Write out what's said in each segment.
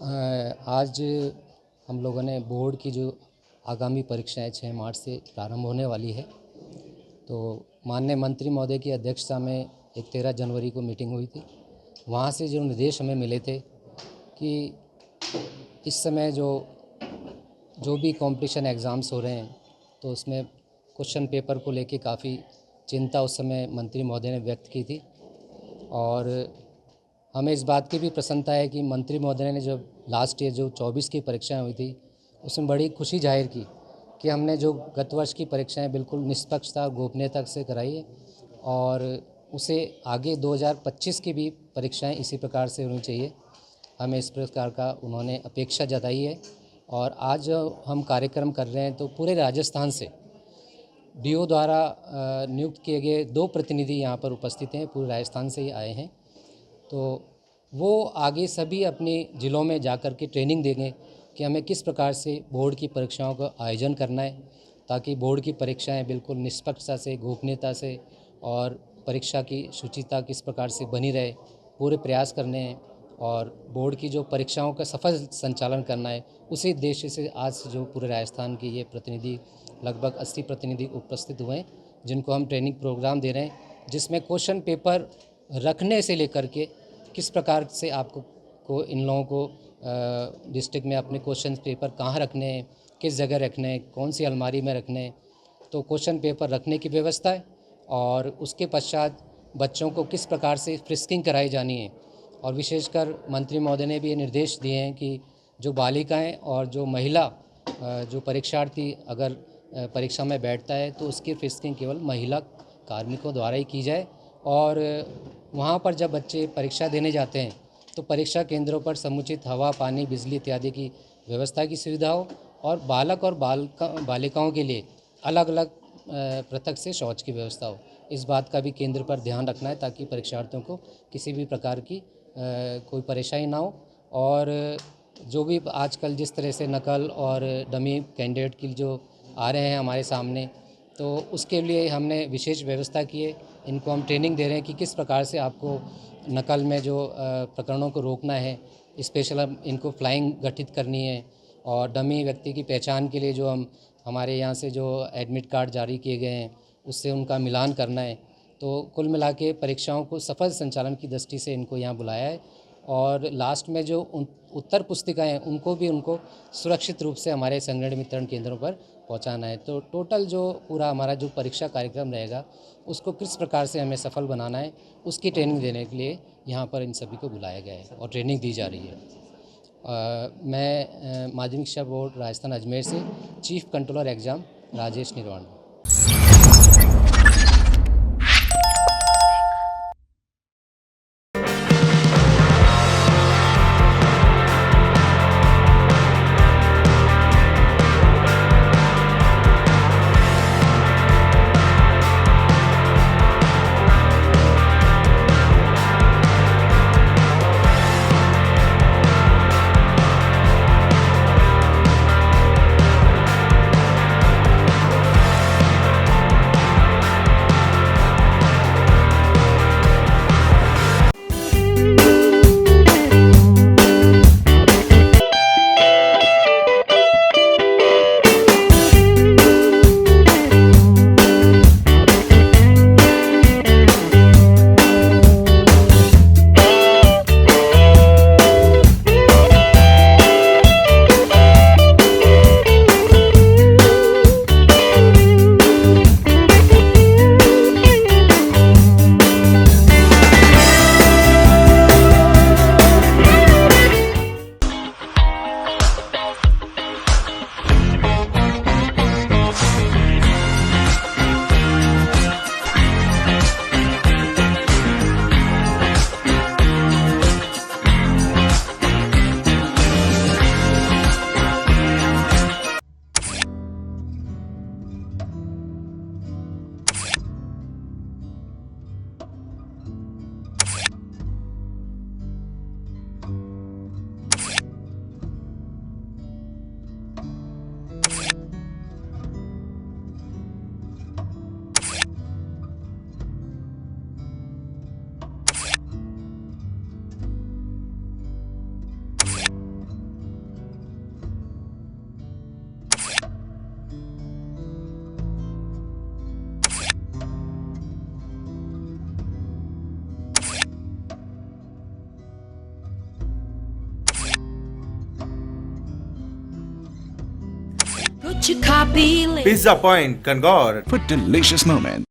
आज हम लोगों ने बोर्ड की जो आगामी परीक्षाएं 6 मार्च से प्रारंभ होने वाली है, तो माननीय मंत्री महोदय की अध्यक्षता में एक 13 जनवरी को मीटिंग हुई थी। वहाँ से जो निर्देश हमें मिले थे कि इस समय जो भी कॉम्पिटिशन एग्ज़ाम्स हो रहे हैं, तो उसमें क्वेश्चन पेपर को लेके काफ़ी चिंता उस समय मंत्री महोदय ने व्यक्त की थी। और हमें इस बात की भी प्रसन्नता है कि मंत्री महोदय ने जब लास्ट ईयर जो 24 की परीक्षाएं हुई थी, उसमें बड़ी खुशी जाहिर की कि हमने जो गत वर्ष की परीक्षाएं बिल्कुल निष्पक्षता और गोपनीयता से कराई है, और उसे आगे 2025 की भी परीक्षाएं इसी प्रकार से होनी चाहिए। हमें इस प्रकार का उन्होंने अपेक्षा जताई है। और आज हम कार्यक्रम कर रहे हैं, तो पूरे राजस्थान से डीओ द्वारा नियुक्त किए गए 2 प्रतिनिधि यहाँ पर उपस्थित हैं, पूरे राजस्थान से ही आए हैं। तो वो आगे सभी अपने ज़िलों में जाकर के ट्रेनिंग देंगे कि हमें किस प्रकार से बोर्ड की परीक्षाओं का आयोजन करना है, ताकि बोर्ड की परीक्षाएं बिल्कुल निष्पक्षता से, गोपनीयता से और परीक्षा की शुचिता किस प्रकार से बनी रहे, पूरे प्रयास करने हैं। और बोर्ड की जो परीक्षाओं का सफल संचालन करना है, उसी उद्देश्य से आज जो पूरे राजस्थान के ये प्रतिनिधि लगभग 80 प्रतिनिधि उपस्थित हुए हैं, जिनको हम ट्रेनिंग प्रोग्राम दे रहे हैं, जिसमें क्वेश्चन पेपर रखने से लेकर के किस प्रकार से आपको इन लोगों को डिस्ट्रिक्ट में अपने क्वेश्चन पेपर कहाँ रखने हैं, किस जगह रखने हैं, कौन सी अलमारी में रखने हैं, तो क्वेश्चन पेपर रखने की व्यवस्था है। और उसके पश्चात बच्चों को किस प्रकार से फ्रिस्किंग कराई जानी है। और विशेषकर मंत्री महोदय ने भी ये निर्देश दिए हैं कि जो बालिकाएं और जो महिला जो परीक्षार्थी अगर परीक्षा में बैठता है, तो उसकी फ्रिस्किंग केवल महिला कार्मिकों द्वारा ही की जाए। और वहाँ पर जब बच्चे परीक्षा देने जाते हैं, तो परीक्षा केंद्रों पर समुचित हवा, पानी, बिजली इत्यादि की व्यवस्था की सुविधा हो, और बालक और बालिकाओं के लिए अलग अलग पृथक से शौच की व्यवस्था हो। इस बात का भी केंद्र पर ध्यान रखना है, ताकि परीक्षार्थियों को किसी भी प्रकार की कोई परेशानी ना हो। और जो भी आजकल जिस तरह से नकल और डमी कैंडिडेट की जो आ रहे हैं हमारे सामने, तो उसके लिए हमने विशेष व्यवस्था की है। इनको हम ट्रेनिंग दे रहे हैं कि किस प्रकार से आपको नकल में जो प्रकरणों को रोकना है, स्पेशल हम इनको फ्लाइंग गठित करनी है। और डमी व्यक्ति की पहचान के लिए जो हमारे यहाँ से जो एडमिट कार्ड जारी किए गए हैं, उससे उनका मिलान करना है। तो कुल मिला के परीक्षाओं को सफल संचालन की दृष्टि से इनको यहाँ बुलाया है। और लास्ट में जो उत्तर पुस्तिकाएँ हैं, उनको सुरक्षित रूप से हमारे संग्रहण वितरण केंद्रों पर पहुँचाना है। तो टोटल जो पूरा हमारा जो परीक्षा कार्यक्रम रहेगा, उसको किस प्रकार से हमें सफल बनाना है, उसकी ट्रेनिंग देने के लिए यहाँ पर इन सभी को बुलाया गया है और ट्रेनिंग दी जा रही है। मैं माध्यमिक शिक्षा बोर्ड राजस्थान अजमेर से चीफ कंट्रोलर एग्ज़ाम राजेश निर्वाण। कुछ खा पी ले। Pizza Point, Kangor. For delicious moments.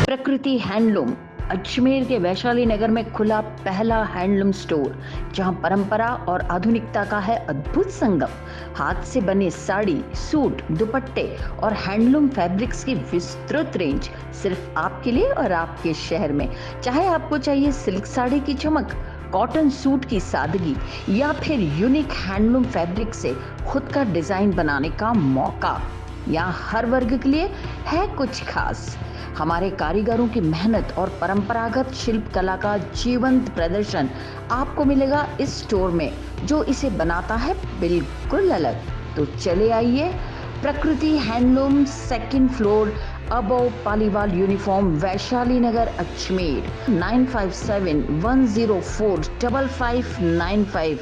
प्रकृति हैंडलूम अजमेर के वैशाली नगर में खुला पहला हैंडलूम स्टोर, जहां परंपरा और आधुनिकता का है अद्भुत संगम। हाथ से बने साड़ी, सूट, दुपट्टे और हैंडलूम फैब्रिक्स की विस्तृत रेंज सिर्फ आपके लिए और आपके शहर में। चाहे आपको चाहिए सिल्क साड़ी की चमक, कॉटन सूट की सादगी या फिर यूनिक हैंडलूम फैब्रिक से खुद का डिजाइन बनाने का मौका, यहाँ हर वर्ग के लिए है कुछ खास। हमारे कारीगरों की मेहनत और परंपरागत शिल्प कला का जीवंत प्रदर्शन आपको मिलेगा इस स्टोर में, जो इसे बनाता है बिल्कुल अलग। तो चले आइए, Prakriti handloom, 2nd floor, above Paliwal uniform, Vaishali Nagar, Ajmer. 9571045595।